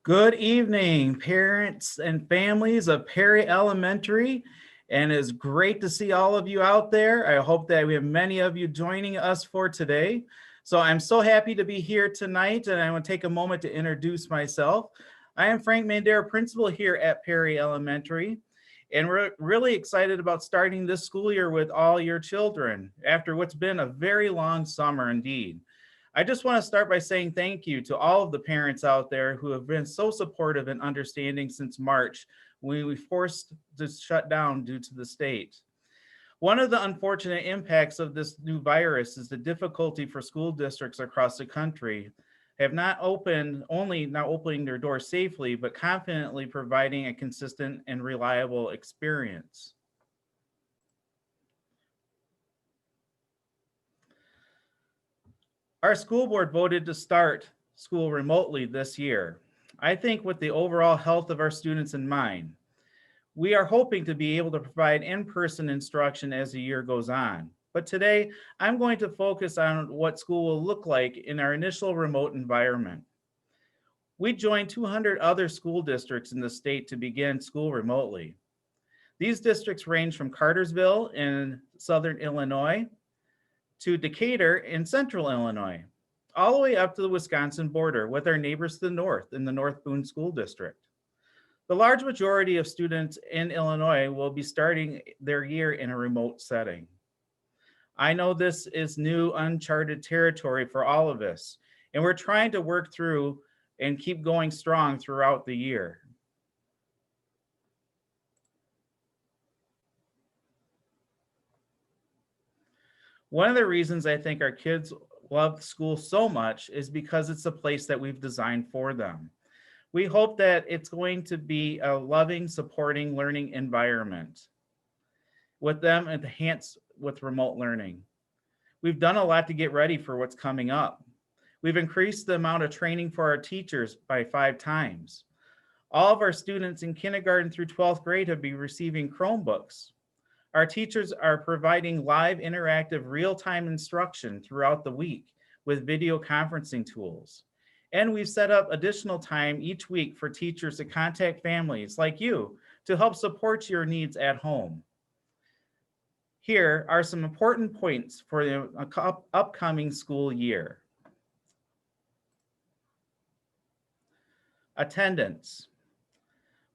Good evening, parents and families of Perry Elementary. And it's great to see all of you out there. I hope that we have many of you joining us for today. So I'm so happy to be here tonight, and I want to take a moment to introduce myself. I am Frank Mandera, principal here at Perry Elementary, and we're really excited about starting this school year with all your children after what's been a very long summer indeed. I just want to start by saying thank you to all of the parents out there who have been so supportive and understanding since March when we forced to shut down due to the state. One of the unfortunate impacts of this new virus is the difficulty for school districts across the country have not opened only now opening their doors safely, but confidently providing a consistent and reliable experience. Our school board voted to start school remotely this year. I think with the overall health of our students in mind, we are hoping to be able to provide in-person instruction as the year goes on. But today, I'm going to focus on what school will look like in our initial remote environment. We joined 200 other school districts in the state to begin school remotely. These districts range from Cartersville in southern Illinois to Decatur in central Illinois, all the way up to the Wisconsin border with our neighbors to the north in the North Boone School District. The large majority of students in Illinois will be starting their year in a remote setting. I know this is new, uncharted territory for all of us, and we're trying to work through and keep going strong throughout the year. One of the reasons I think our kids love school so much is because it's a place that we've designed for them. We hope that it's going to be a loving, supporting learning environment with them enhanced with remote learning. We've done a lot to get ready for what's coming up. We've increased the amount of training for our teachers by 5 times. All of our students in kindergarten through 12th grade have been receiving Chromebooks. Our teachers are providing live, interactive, real-time instruction throughout the week with video conferencing tools. And we've set up additional time each week for teachers to contact families like you to help support your needs at home. Here are some important points for the upcoming school year. Attendance.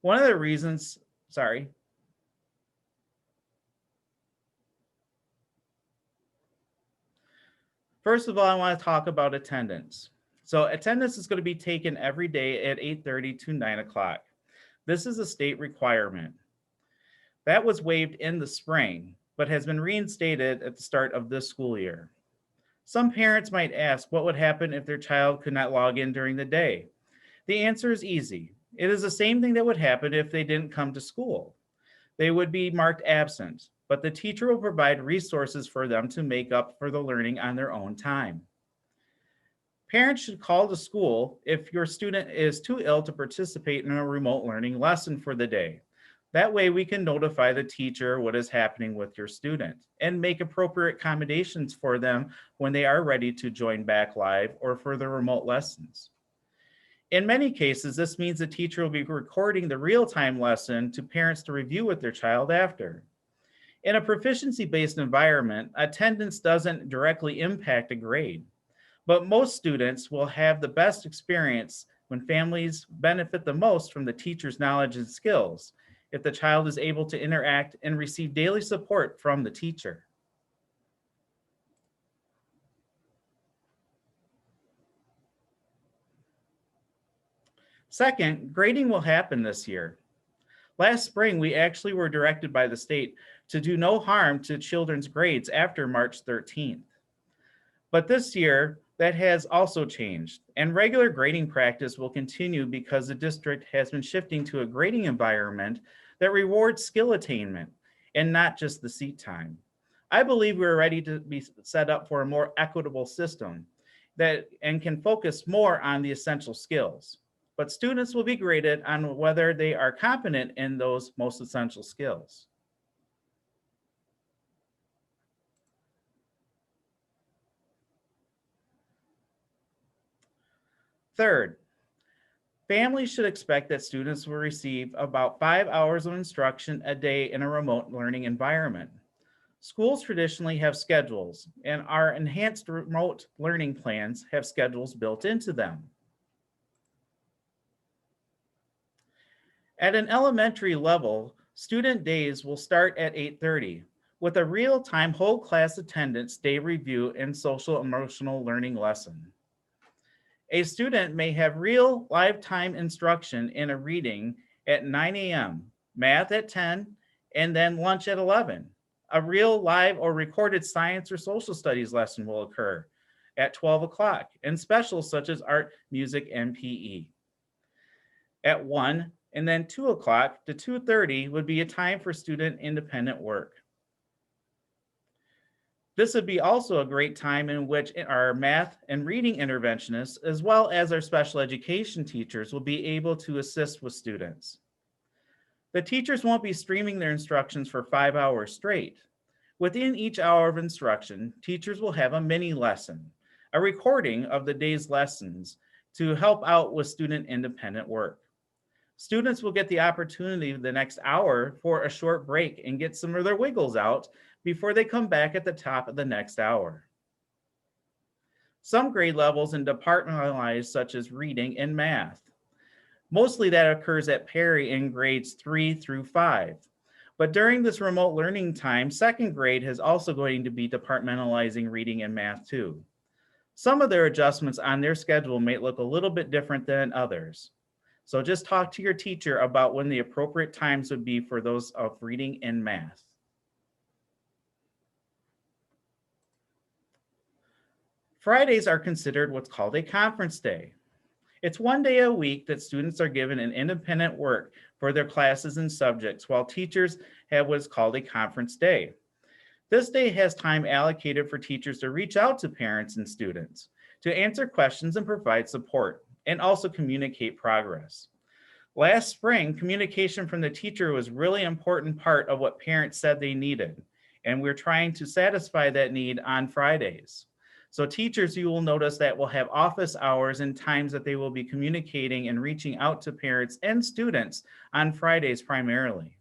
One of the reasons, sorry. First of all, I want to talk about attendance. So attendance is going to be taken every day at 8:30 to 9 o'clock. This is a state requirement. That was waived in the spring, but has been reinstated at the start of this school year. Some parents might ask what would happen if their child could not log in during the day. The answer is easy. It is the same thing that would happen if they didn't come to school. They would be marked absent, but the teacher will provide resources for them to make up for the learning on their own time. Parents should call the school if your student is too ill to participate in a remote learning lesson for the day. That way we can notify the teacher what is happening with your student and make appropriate accommodations for them when they are ready to join back live or for the remote lessons. In many cases, this means the teacher will be recording the real-time lesson to parents to review with their child after. In a proficiency-based environment, attendance doesn't directly impact a grade, but most students will have the best experience when families benefit the most from the teacher's knowledge and skills if the child is able to interact and receive daily support from the teacher. Second, grading will happen this year. Last spring, we actually were directed by the state to do no harm to children's grades after March 13th. But this year, that has also changed, and regular grading practice will continue because the district has been shifting to a grading environment that rewards skill attainment and not just the seat time. I believe we're ready to be set up for a more equitable system that and can focus more on the essential skills. But students will be graded on whether they are competent in those most essential skills. Third, Families should expect that students will receive about 5 hours of instruction a day in a remote learning environment. Schools traditionally have schedules, and our enhanced remote learning plans have schedules built into them. At an elementary level, student days will start at 8:30 with a real-time whole class attendance day review and social emotional learning lesson. A student may have real live time instruction in a reading at 9 a.m., math at 10, and then lunch at 11. A real live or recorded science or social studies lesson will occur at 12 o'clock, and specials such as art, music, and PE. At 1 and then 2 o'clock to 2:30 would be a time for student independent work. This would be also a great time in which our math and reading interventionists, as well as our special education teachers, will be able to assist with students. The teachers won't be streaming their instructions for 5 hours straight. Within each hour of instruction, teachers will have a mini lesson, a recording of the day's lessons to help out with student independent work. Students will get the opportunity the next hour for a short break and get some of their wiggles out before they come back at the top of the next hour. Some grade levels and departmentalized such as reading and math. Mostly that occurs at Perry in grades 3 through 5. But during this remote learning time, second grade is also going to be departmentalizing reading and math too. Some of their adjustments on their schedule may look a little bit different than others. So just talk to your teacher about when the appropriate times would be for those of reading and math. Fridays are considered what's called a conference day. It's one day a week that students are given an independent work for their classes and subjects, while teachers have what's called a conference day. This day has time allocated for teachers to reach out to parents and students, to answer questions and provide support, and also communicate progress. Last spring, communication from the teacher was really important part of what parents said they needed, and we're trying to satisfy that need on Fridays. So teachers, you will notice that will have office hours and times that they will be communicating and reaching out to parents and students on Fridays primarily.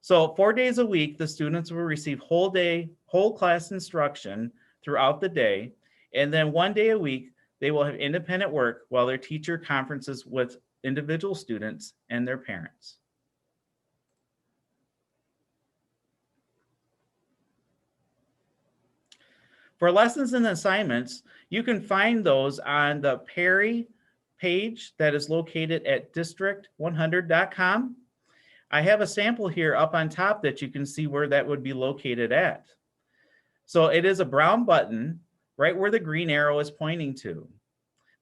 So 4 days a week, the students will receive whole day, whole class instruction throughout the day. And then 1 day a week, they will have independent work while their teacher conferences with individual students and their parents. For lessons and assignments, you can find those on the Perry page that is located at district100.com. I have a sample here up on top that you can see where that would be located at. So it is a brown button right where the green arrow is pointing to.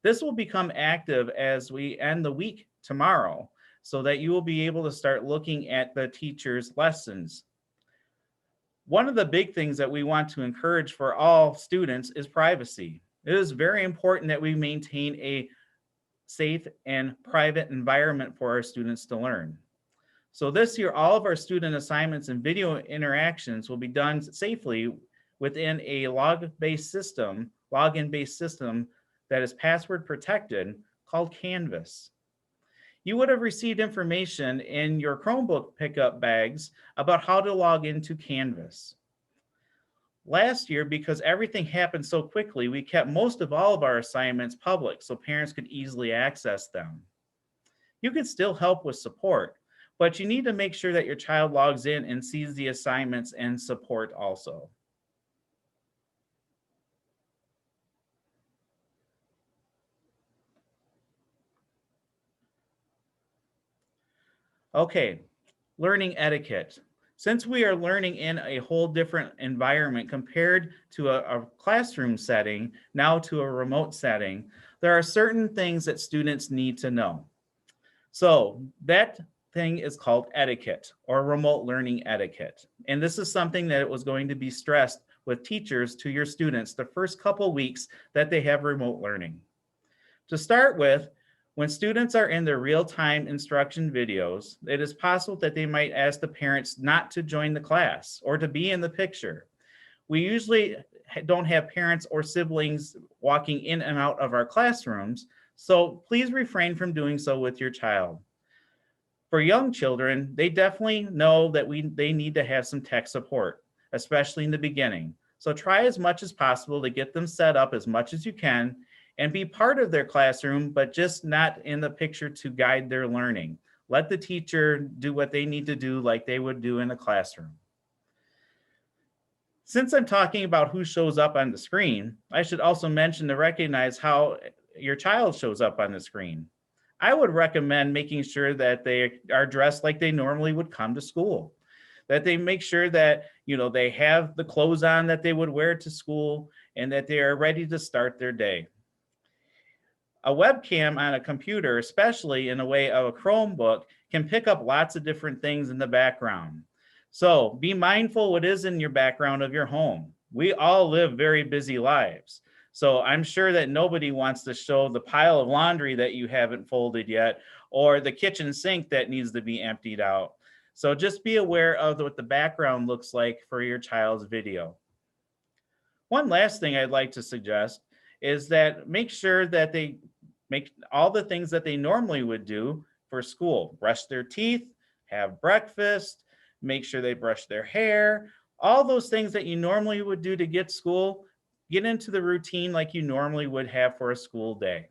This will become active as we end the week tomorrow so that you will be able to start looking at the teacher's lessons. One of the big things that we want to encourage for all students is privacy. It is very important that we maintain a safe and private environment for our students to learn. So this year, all of our student assignments and video interactions will be done safely within a login-based system that is password protected called Canvas. You would have received information in your Chromebook pickup bags about how to log into Canvas. Last year, because everything happened so quickly, we kept most of all of our assignments public so parents could easily access them. You can still help with support, but you need to make sure that your child logs in and sees the assignments and support also. Okay, learning etiquette. Since we are learning in a whole different environment compared to a classroom setting, now to a remote setting, there are certain things that students need to know. So that thing is called etiquette or remote learning etiquette. And this is something that was going to be stressed with teachers to your students the first couple weeks that they have remote learning. To start with, when students are in their real-time instruction videos, it is possible that they might ask the parents not to join the class or to be in the picture. We usually don't have parents or siblings walking in and out of our classrooms, So please refrain from doing so with your child. For young children, they definitely know that they need to have some tech support, especially in the beginning. So try as much as possible to get them set up as much as you can and be part of their classroom, but just not in the picture to guide their learning. Let the teacher do what they need to do like they would do in a classroom. Since I'm talking about who shows up on the screen, I should also mention to recognize how your child shows up on the screen. I would recommend making sure that they are dressed like they normally would come to school, that they make sure that, they have the clothes on that they would wear to school and that they are ready to start their day. A webcam on a computer, especially in the way of a Chromebook, can pick up lots of different things in the background. So be mindful what is in your background of your home. We all live very busy lives. So I'm sure that nobody wants to show the pile of laundry that you haven't folded yet or the kitchen sink that needs to be emptied out. So just be aware of what the background looks like for your child's video. One last thing I'd like to suggest is that make sure that they make all the things that they normally would do for school: brush their teeth, have breakfast, make sure they brush their hair, all those things that you normally would do to get school, get into the routine like you normally would have for a school day.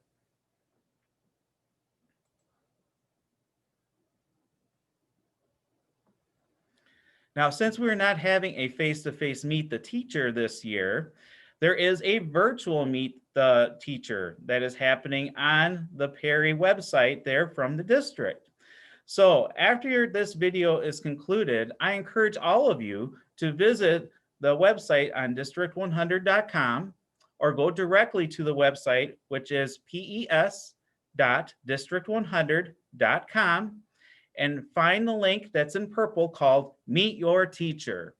Now, since we're not having a face-to-face meet the teacher this year, there is a virtual meet the teacher that is happening on the Perry website there from the district. So after this video is concluded, I encourage all of you to visit the website on district100.com or go directly to the website, which is pes.district100.com, and find the link that's in purple called Meet Your Teacher.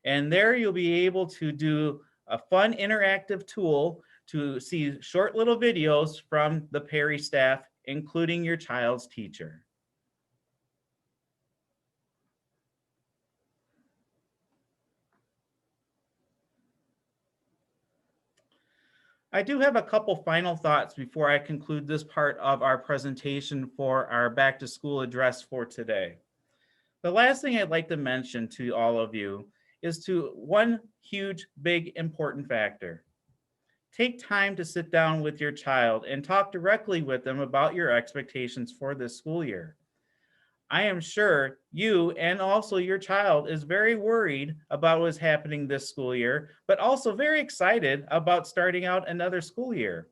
And there you'll be able to do a fun interactive tool to see short little videos from the Perry staff, including your child's teacher. I do have a couple final thoughts before I conclude this part of our presentation for our back to school address for today. The last thing I'd like to mention to all of you is to one huge, big, important factor. Take time to sit down with your child and talk directly with them about your expectations for this school year. I am sure you and also your child is very worried about what's happening this school year, but also very excited about starting out another school year.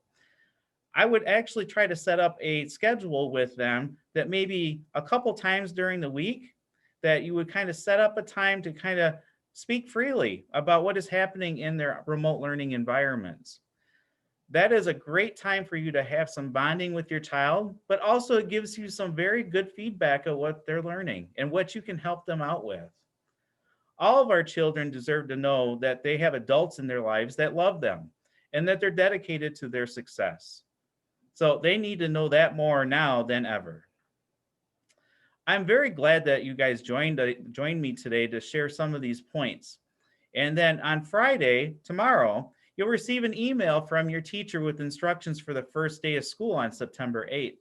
I would actually try to set up a schedule with them that maybe a couple times during the week that you would kind of set up a time to kind of speak freely about what is happening in their remote learning environments. That is a great time for you to have some bonding with your child, but also it gives you some very good feedback of what they're learning and what you can help them out with. All of our children deserve to know that they have adults in their lives that love them and that they're dedicated to their success. So they need to know that more now than ever. I'm very glad that you guys joined me today to share some of these points. And then on Friday, tomorrow, you'll receive an email from your teacher with instructions for the first day of school on September 8th.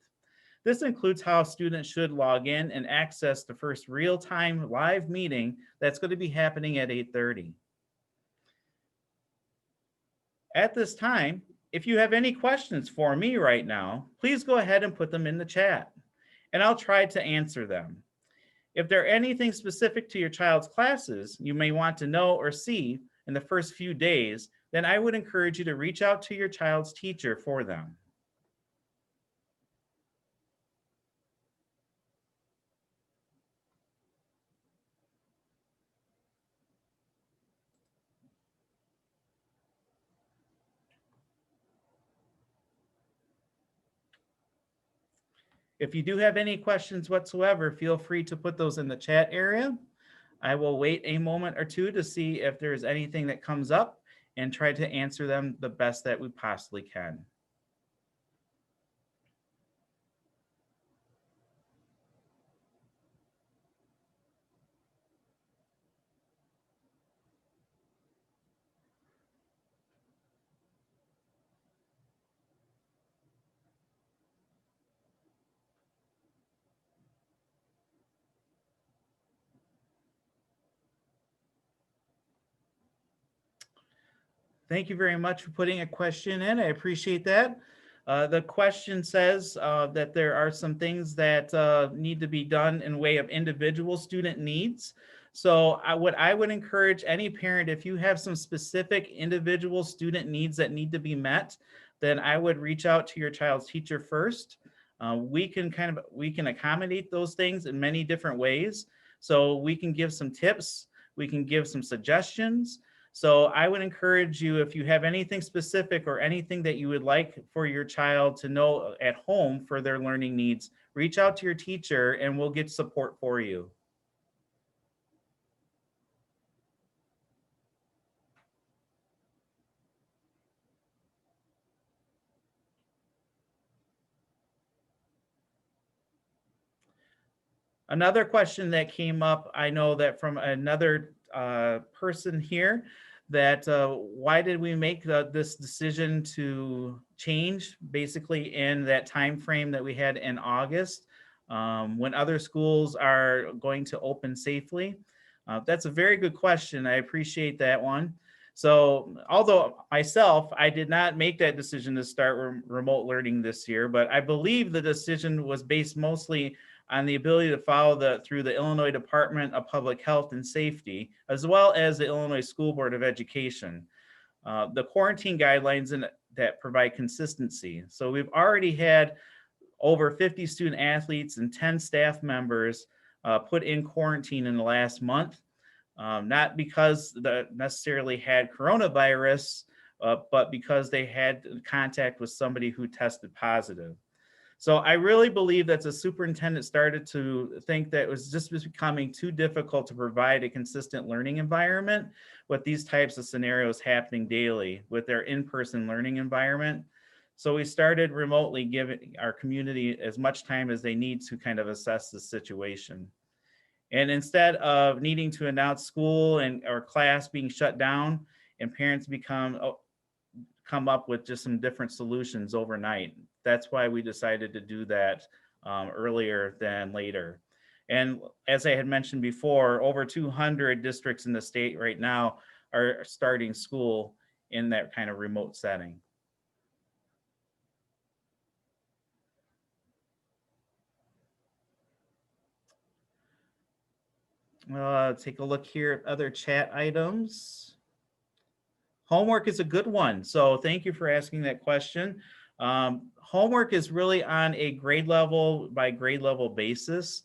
This includes how students should log in and access the first real-time live meeting that's going to be happening at 8:30. At this time, if you have any questions for me right now, please go ahead and put them in the chat, and I'll try to answer them. If there are anything specific to your child's classes you may want to know or see in the first few days, then I would encourage you to reach out to your child's teacher for them. If you do have any questions whatsoever, feel free to put those in the chat area. I will wait a moment or two to see if there's anything that comes up and try to answer them the best that we possibly can. Thank you very much for putting a question in. I appreciate that. The question says that there are some things that need to be done in way of individual student needs. So what I would encourage any parent, if you have some specific individual student needs that need to be met, then I would reach out to your child's teacher first. We can accommodate those things in many different ways. So we can give some tips, we can give some suggestions. So I would encourage you, if you have anything specific or anything that you would like for your child to know at home for their learning needs, reach out to your teacher and we'll get support for you. Another question that came up, I know that from another person here, that why did we make this decision to change basically in that time frame that we had in August, when other schools are going to open safely? That's a very good question. I appreciate that one. So, although myself, I did not make that decision to start remote learning this year, but I believe the decision was based mostly on the ability to follow through the Illinois Department of Public Health and Safety, as well as the Illinois School Board of Education. The quarantine guidelines that provide consistency. So we've already had over 50 student athletes and 10 staff members put in quarantine in the last month, not because they necessarily had coronavirus, but because they had contact with somebody who tested positive. So I really believe that the superintendent started to think that it was just becoming too difficult to provide a consistent learning environment with these types of scenarios happening daily with their in-person learning environment. So we started remotely giving our community as much time as they need to kind of assess the situation. And instead of needing to announce school and or class being shut down, and parents come up with just some different solutions overnight. That's why we decided to do that earlier than later. And as I had mentioned before, over 200 districts in the state right now are starting school in that kind of remote setting. Take a look here at other chat items. Homework is a good one. So thank you for asking that question. Homework is really on a grade level by grade level basis.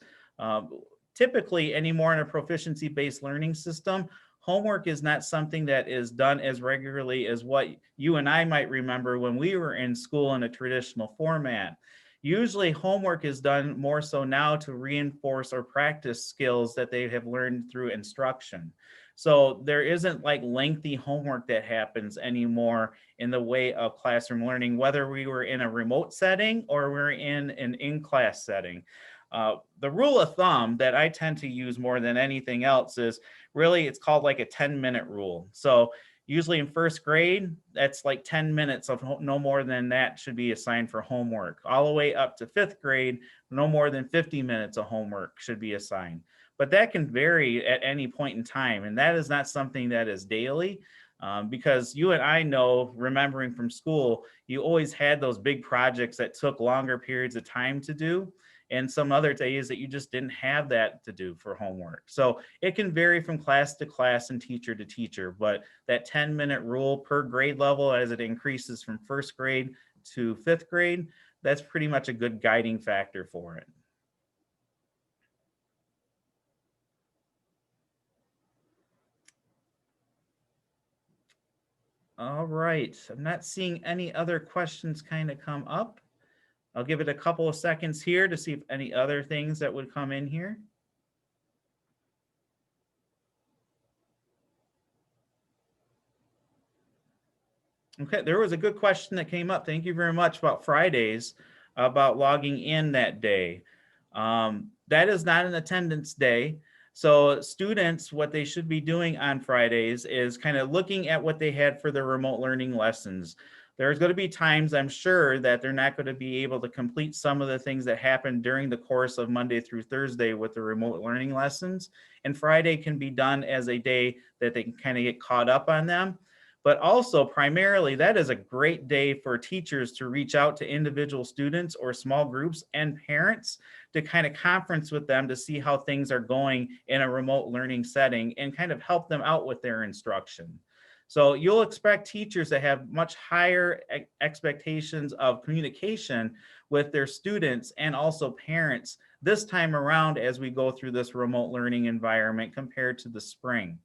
Typically, anymore in a proficiency based learning system, homework is not something that is done as regularly as what you and I might remember when we were in school in a traditional format. Usually, homework is done more so now to reinforce or practice skills that they have learned through instruction. So there isn't like lengthy homework that happens anymore in the way of classroom learning, whether we were in a remote setting or we're in an in-class setting. The rule of thumb that I tend to use more than anything else is really, it's called like a 10-minute rule. So usually in first grade, that's like 10 minutes of no more than that should be assigned for homework. All the way up to fifth grade, no more than 50 minutes of homework should be assigned. But that can vary at any point in time. And that is not something that is daily. Because you and I know, remembering from school, you always had those big projects that took longer periods of time to do, and some other days that you just didn't have that to do for homework. So it can vary from class to class and teacher to teacher, but that 10-minute rule per grade level as it increases from first grade to fifth grade, that's pretty much a good guiding factor for it. All right, I'm not seeing any other questions kind of come up. I'll give it a couple of seconds here to see if any other things that would come in here. Okay, there was a good question that came up. Thank you very much about Fridays, about logging in that day. That is not an attendance day. So students, what they should be doing on Fridays is kind of looking at what they had for their remote learning lessons. There's going to be times, I'm sure, that they're not going to be able to complete some of the things that happened during the course of Monday through Thursday with the remote learning lessons. And Friday can be done as a day that they can kind of get caught up on them. But also primarily that is a great day for teachers to reach out to individual students or small groups and parents to kind of conference with them to see how things are going in a remote learning setting and kind of help them out with their instruction. So you'll expect teachers to have much higher expectations of communication with their students and also parents this time around as we go through this remote learning environment compared to the spring.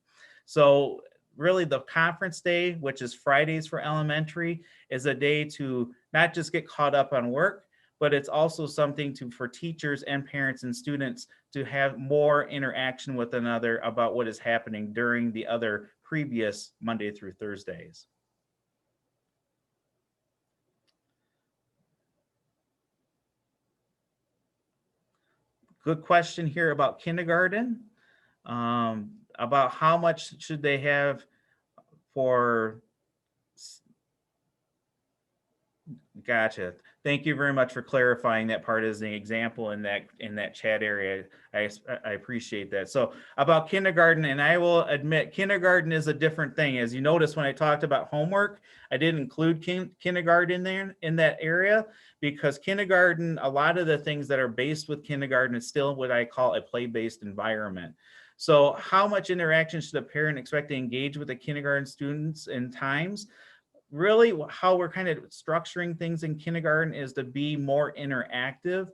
So really the conference day, which is Fridays for elementary, is a day to not just get caught up on work, but it's also something for teachers and parents and students to have more interaction with another about what is happening during the other previous Monday through Thursdays. Good question here about kindergarten, about how much should they have for. Gotcha. Thank you very much for clarifying that part as an example in that chat area. I appreciate that. So about kindergarten, and I will admit kindergarten is a different thing. As you notice when I talked about homework, I didn't include kindergarten there in that area because kindergarten, a lot of the things that are based with kindergarten is still what I call a play-based environment. So how much interaction should a parent expect to engage with the kindergarten students in times? Really how we're kind of structuring things in kindergarten is to be more interactive,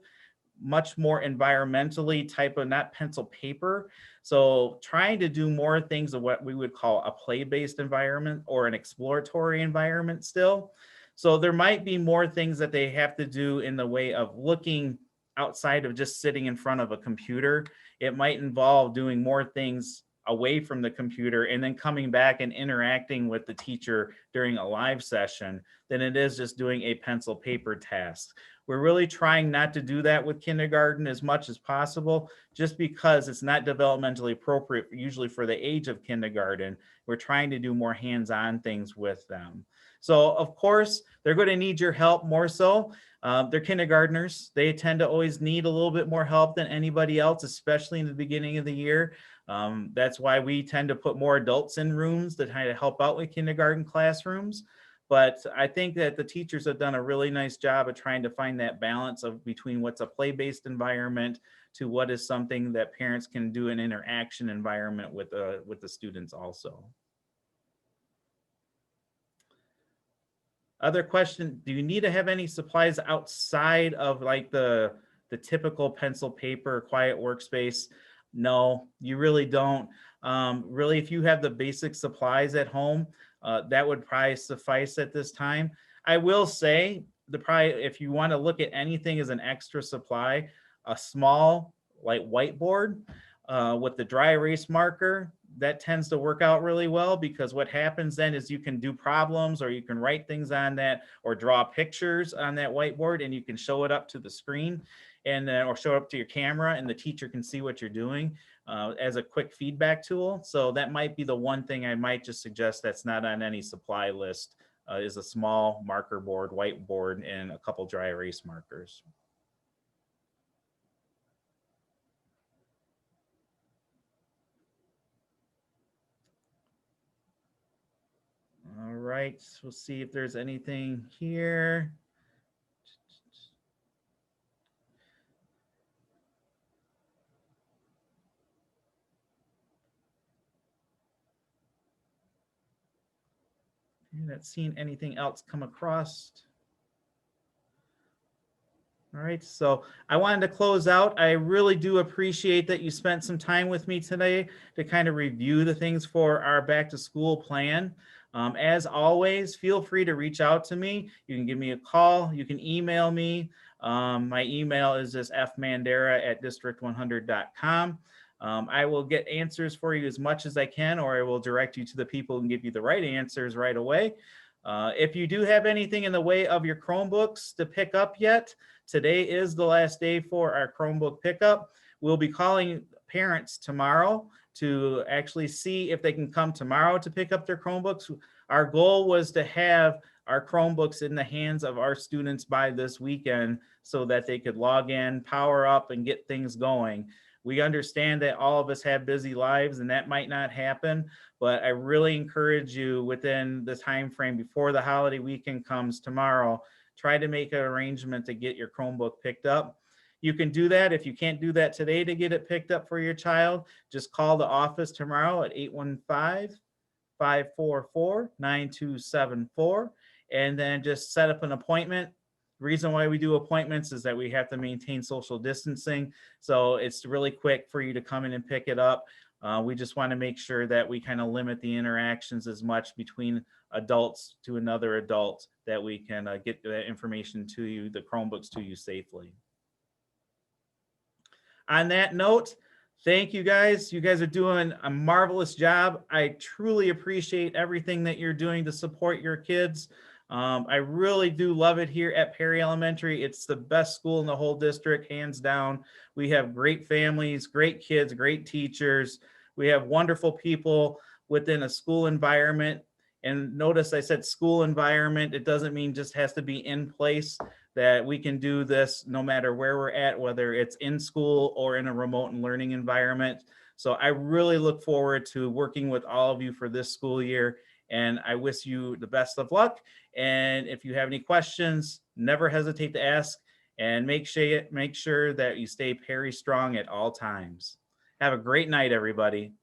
much more environmentally type of, not pencil paper. So trying to do more things of what we would call a play-based environment or an exploratory environment still. So there might be more things that they have to do in the way of looking outside of just sitting in front of a computer. It might involve doing more things away from the computer and then coming back and interacting with the teacher during a live session than it is just doing a pencil paper task. We're really trying not to do that with kindergarten as much as possible, just because it's not developmentally appropriate usually for the age of kindergarten. We're trying to do more hands-on things with them. So of course, they're going to need your help more so. They're kindergartners. They tend to always need a little bit more help than anybody else, especially in the beginning of the year. That's why we tend to put more adults in rooms to try to help out with kindergarten classrooms. But I think that the teachers have done a really nice job of trying to find that balance of between what's a play-based environment to what is something that parents can do an interaction environment with the students also. Other question, do you need to have any supplies outside of like the typical pencil, paper, quiet workspace? No, you really don't. Really, if you have the basic supplies at home, that would probably suffice at this time. I will say if you want to look at anything as an extra supply, a small like whiteboard with the dry erase marker, that tends to work out really well because what happens then is you can do problems or you can write things on that or draw pictures on that whiteboard and you can show it up to the screen and or show up to your camera and the teacher can see what you're doing as a quick feedback tool. So that might be the one thing I might just suggest that's not on any supply list is a small marker board, whiteboard, and a couple dry erase markers. All right, we'll see if there's anything here. I'm not seeing anything else come across. All right, so I wanted to close out. I really do appreciate that you spent some time with me today to kind of review the things for our back to school plan. As always, feel free to reach out to me. You can give me a call. You can email me. My email is just fmandera@district100.com. I will get answers for you as much as I can, or I will direct you to the people who can give you the right answers right away. If you do have anything in the way of your Chromebooks to pick up yet, today is the last day for our Chromebook pickup. We'll be calling parents tomorrow to actually see if they can come tomorrow to pick up their Chromebooks. Our goal was to have our Chromebooks in the hands of our students by this weekend so that they could log in, power up, and get things going. We understand that all of us have busy lives and that might not happen, but I really encourage you within the time frame before the holiday weekend comes tomorrow, try to make an arrangement to get your Chromebook picked up. You can do that. If you can't do that today to get it picked up for your child, just call the office tomorrow at 815-544-9274, and then just set up an appointment. The reason why we do appointments is that we have to maintain social distancing. So it's really quick for you to come in and pick it up. We just want to make sure that we kind of limit the interactions as much between adults to another adult, that we can get that information to you, the Chromebooks to you safely. On that note, thank you guys. You guys are doing a marvelous job. I truly appreciate everything that you're doing to support your kids. I really do love it here at Perry Elementary. It's the best school in the whole district, hands down. We have great families, great kids, great teachers. We have wonderful people within a school environment. And notice I said school environment. It doesn't mean just has to be in place, that we can do this no matter where we're at, whether it's in school or in a remote and learning environment. So I really look forward to working with all of you for this school year, and I wish you the best of luck. And if you have any questions, never hesitate to ask, and make sure that you stay Perry strong at all times. Have a great night, everybody.